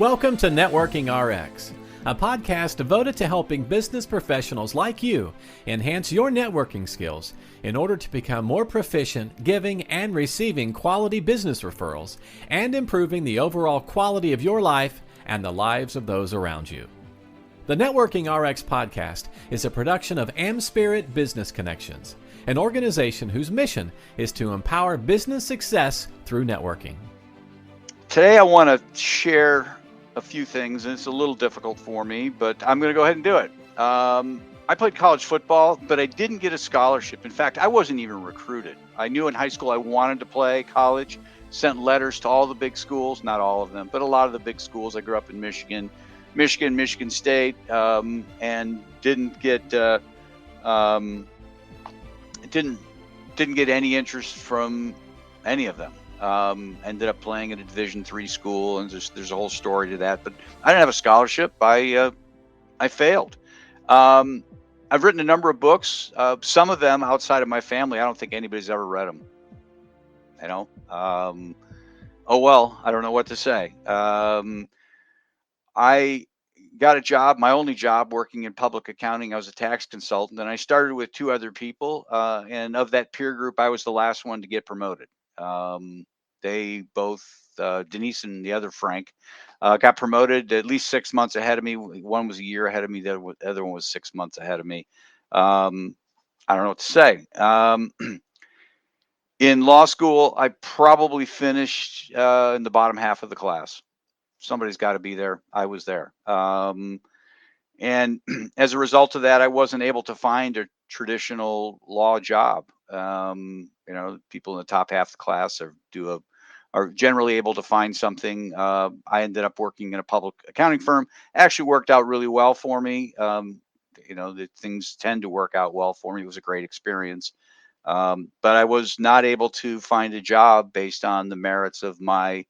Welcome to Networking RX, a podcast devoted to helping business professionals like you enhance your networking skills in order to become more proficient giving and receiving quality business referrals and improving the overall quality of your life and the lives of those around you. The Networking RX podcast is a production of AmSpirit Business Connections, an organization whose mission is to empower business success through networking. Today I want to share a few things, and it's a little difficult for me, but I'm going to go ahead and do it. I played college football, but I didn't get a scholarship. In fact, I wasn't even recruited. I knew in high school I wanted to play college, sent letters to all the big schools, not all of them, but a lot of the big schools. I grew up in Michigan State, and didn't get any interest from any of them. Ended up playing at a Division III school, and there's a whole story to that. But I didn't have a scholarship. I failed. I've written a number of books. Some of them outside of my family, I don't think anybody's ever read them. You know. Oh well, I don't know what to say. I got a job, my only job, working in public accounting. I was a tax consultant, and I started with two other people. And of that peer group, I was the last one to get promoted. They both, Denise and the other Frank, got promoted at least 6 months ahead of me. One was a year ahead of me. The other one was 6 months ahead of me. I don't know what to say. In law school, I probably finished in the bottom half of the class. Somebody's got to be there. I was there. And as a result of that, I wasn't able to find a traditional law job. People in the top half of the class are generally able to find something. I ended up working in a public accounting firm. Actually worked out really well for me. The things tend to work out well for me. It was a great experience. But I was not able to find a job based on the merits of my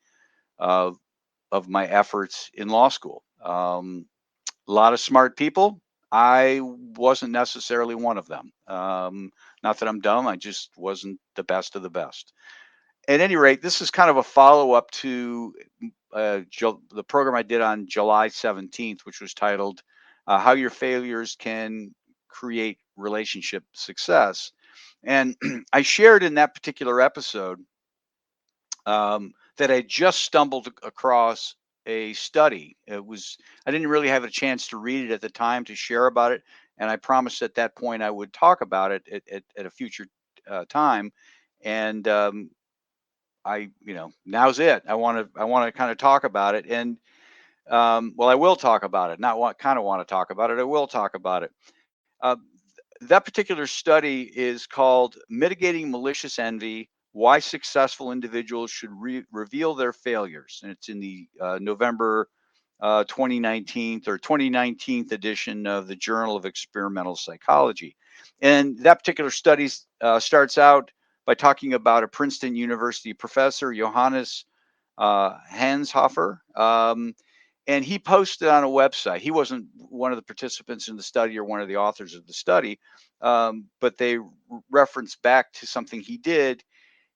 efforts in law school. A lot of smart people. I wasn't necessarily one of them. Not that I'm dumb. I just wasn't the best of the best. At any rate, this is kind of a follow-up to the program I did on July 17th, which was titled How Your Failures Can Create Relationship Success. And I shared in that particular episode that I just stumbled across a study. I didn't really have a chance to read it at the time to share about it, and I promised at that point I would talk about it at a future time. And now's it. I want to kind of talk about it, and I will talk about it. Not want to talk about it. I will talk about it. That particular study is called "Mitigating Malicious Envy: Why Successful Individuals Should Reveal Their Failures," and it's in the November 2019 edition of the Journal of Experimental Psychology. And that particular study starts out by talking about a Princeton University professor, Johannes Hanshofer, and he posted on a website. He wasn't one of the participants in the study or one of the authors of the study, but they reference back to something he did.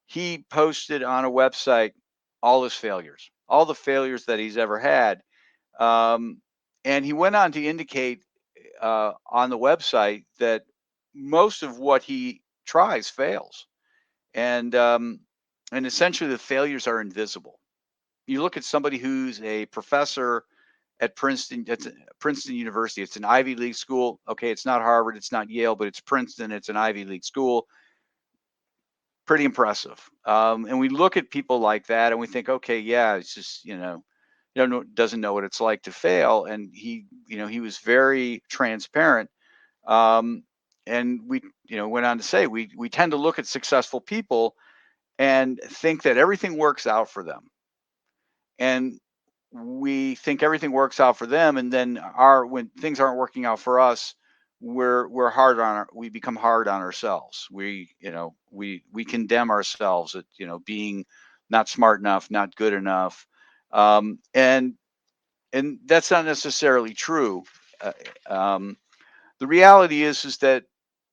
He posted on a website all his failures, all the failures that he's ever had. And he went on to indicate on the website that most of what he tries fails. And essentially the failures are invisible. You look at somebody who's a professor at Princeton University. It's an Ivy League school. Okay, it's not Harvard, it's not Yale, but it's Princeton. It's an Ivy League school. Pretty impressive. And we look at people like that and we think, okay, yeah, it's just, doesn't know what it's like to fail. And he was very transparent. And we, went on to say, we tend to look at successful people and think that everything works out for them. And we think everything works out for them. And then when things aren't working out for us, we become hard on ourselves. We condemn ourselves at, being not smart enough, not good enough. And that's not necessarily true. The reality is that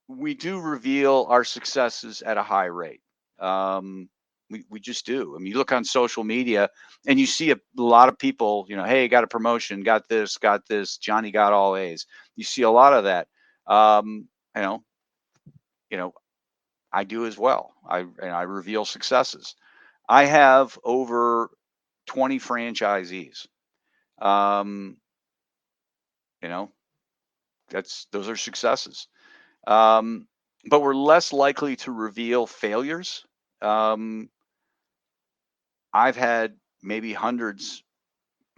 we do reveal our successes at a high rate. We just do. I mean, you look on social media and you see a lot of people, hey, got a promotion, got this, Johnny got all A's. You see a lot of that. Um, you know, I do as well. I reveal successes. I have over 20 franchisees. Um, you know, those are successes. Um, but we're less likely to reveal failures. Um, I've had maybe hundreds,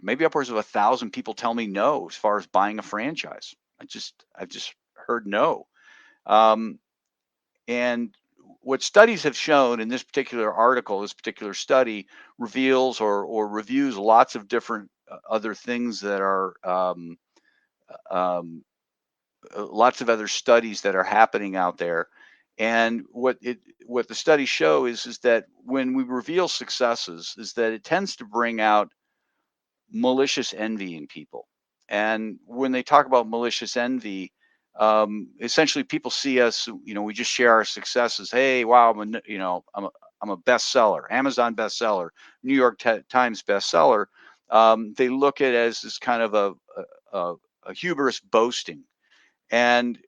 maybe upwards of 1,000 people tell me no as far as buying a franchise. I've just heard no. Um, and what studies have shown in this particular article, this particular study reveals or reviews lots of different other things that are um, lots of other studies that are happening out there. And what the studies show is that when we reveal successes, is that it tends to bring out malicious envy in people. And when they talk about malicious envy, essentially people see us, we just share our successes. Hey, wow, I'm a bestseller, Amazon bestseller, New York Times bestseller. They look at it as this kind of a hubris boasting, and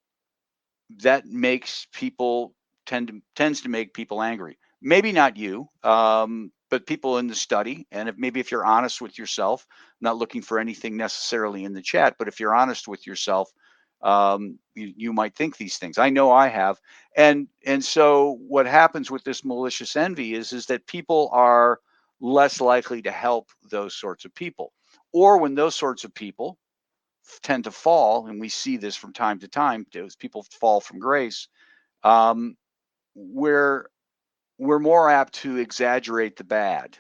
that makes people tends to make people angry. Maybe not you, but people in the study. And if you're honest with yourself, not looking for anything necessarily in the chat, but if you're honest with yourself, you might think these things. I know I have. And so what happens with this malicious envy is that people are less likely to help those sorts of people, or when those sorts of people tend to fall, and we see this from time to time as people fall from grace. um, we're we're more apt to exaggerate the bad.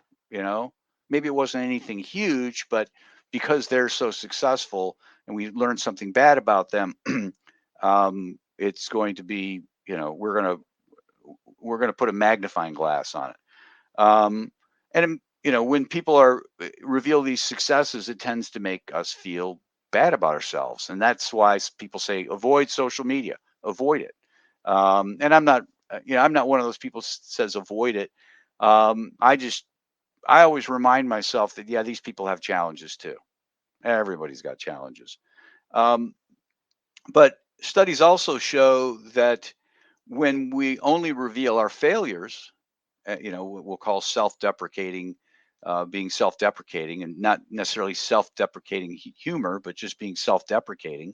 Maybe it wasn't anything huge, but because they're so successful and we learn something bad about them, it's going to be, we're going to put a magnifying glass on it. And when people reveal these successes, it tends to make us feel bad about ourselves, and that's why people say avoid social media, avoid it. And I'm not one of those people says avoid it. I always remind myself that these people have challenges too. Everybody's got challenges. Um, but studies also show that when we only reveal our failures, what we'll call self-deprecating, being self-deprecating, and not necessarily self-deprecating humor, but just being self-deprecating,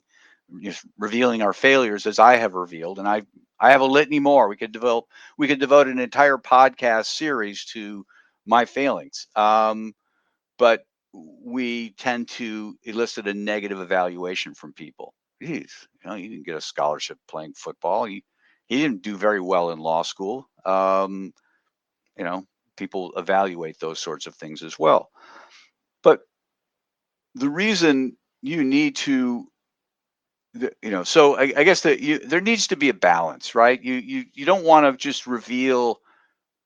just revealing our failures as I have revealed. And I have a litany more. We could devote an entire podcast series to my failings. But we tend to elicit a negative evaluation from people. Geez, you didn't get a scholarship playing football. He didn't do very well in law school. You know, People evaluate those sorts of things as well. But the reason you need to, so I guess that there needs to be a balance, right? You don't want to just reveal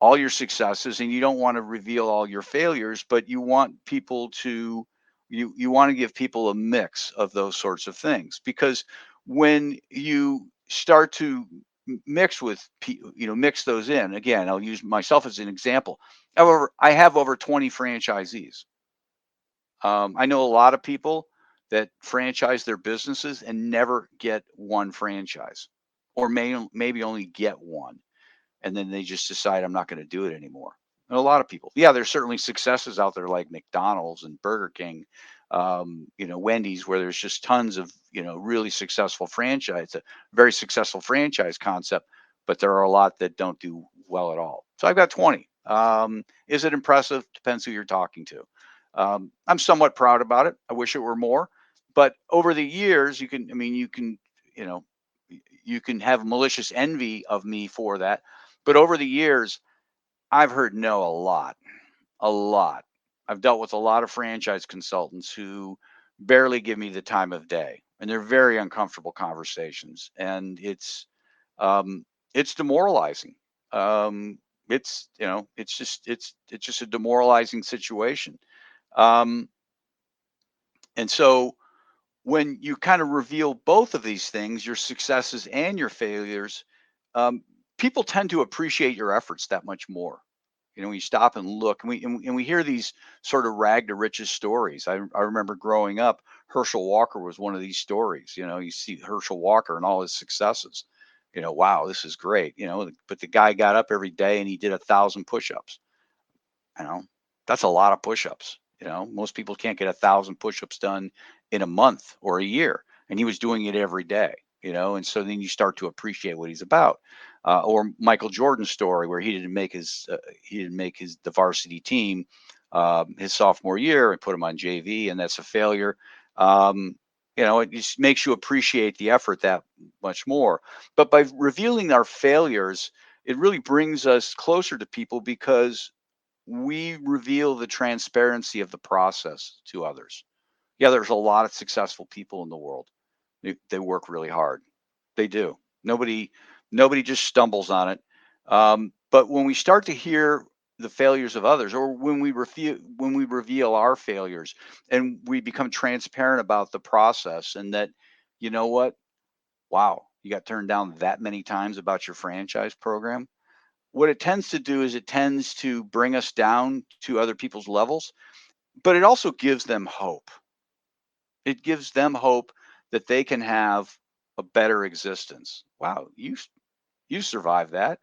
all your successes, and you don't want to reveal all your failures, but you want people to, you want to give people a mix of those sorts of things, because when you start to mix those in, again, I'll use myself as an example. However, I have over 20 franchisees. I know a lot of people that franchise their businesses and never get one franchise, or maybe only get one, and then they just decide I'm not going to do it anymore. And a lot of people, there's certainly successes out there like McDonald's and Burger King, Wendy's, where there's just tons of really successful franchise, a very successful franchise concept, but there are a lot that don't do well at all. So I've got 20. Is it impressive? Depends who you're talking to. I'm somewhat proud about it. I wish it were more, but over the years, you know, you can have malicious envy of me for that. But over the years, I've heard no a lot, a lot. I've dealt with a lot of franchise consultants who barely give me the time of day, and they're very uncomfortable conversations, and it's demoralizing. Um, it's just a demoralizing situation. Um, and so when you kind of reveal both of these things, your successes and your failures, um, people tend to appreciate your efforts that much more. You stop and look, and we hear these sort of rag to riches stories. I remember growing up, Herschel Walker was one of these stories. You see Herschel Walker and all his successes. Wow, this is great. But the guy got up every day and he did 1,000 push-ups. You know, that's a lot of push-ups. Most people can't get 1,000 push-ups done in a month or a year, and he was doing it every day. And so then you start to appreciate what he's about. Or Michael Jordan's story, where he didn't make the varsity team his sophomore year and put him on JV, and that's a failure. It just makes you appreciate the effort that much more. But by revealing our failures, it really brings us closer to people, because we reveal the transparency of the process to others. Yeah, there's a lot of successful people in the world. They work really hard. They do. Nobody just stumbles on it. But when we start to hear the failures of others, or when we reveal our failures, and we become transparent about the process, and that, you know what? Wow, you got turned down that many times about your franchise program. What it tends to do is it tends to bring us down to other people's levels, but it also gives them hope. It gives them hope that they can have a better existence. Wow, you survived that.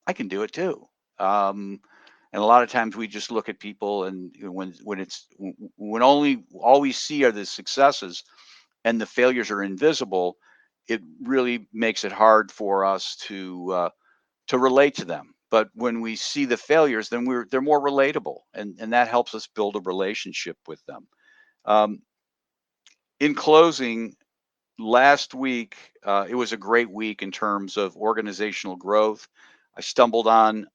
I can do it too. And a lot of times we just look at people, and when all we see are the successes and the failures are invisible, it really makes it hard for us to relate to them. But when we see the failures, then they're more relatable, and that helps us build a relationship with them. In closing, last week, it was a great week in terms of organizational growth. I stumbled on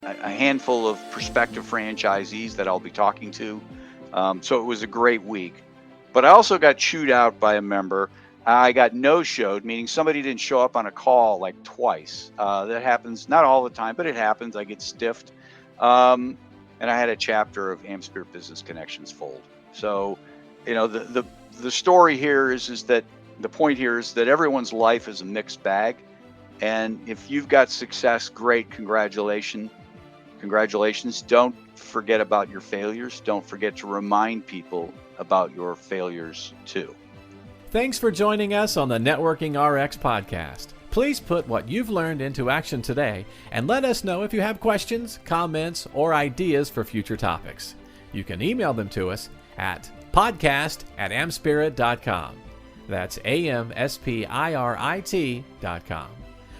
a handful of prospective franchisees that I'll be talking to. So it was a great week. But I also got chewed out by a member. I got no-showed, meaning somebody didn't show up on a call like twice. That happens, not all the time, but it happens. I get stiffed. And I had a chapter of AmSpirit Business Connections fold. So, the story here is that the point here is that everyone's life is a mixed bag. And if you've got success, great, congratulations. Don't forget about your failures. Don't forget to remind people about your failures too. Thanks for joining us on the Networking RX podcast. Please put what you've learned into action today, and let us know if you have questions, comments, or ideas for future topics. You can email them to us at podcast@amspirit.com. That's AmSpirit.com.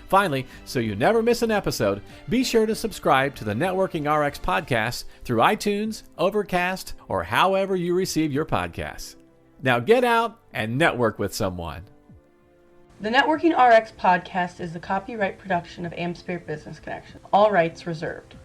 Finally, so you never miss an episode, be sure to subscribe to the Networking RX podcast through iTunes, Overcast, or however you receive your podcasts. Now get out and network with someone. The Networking RX podcast is the copyright production of AmSpirit Business Connection. All rights reserved.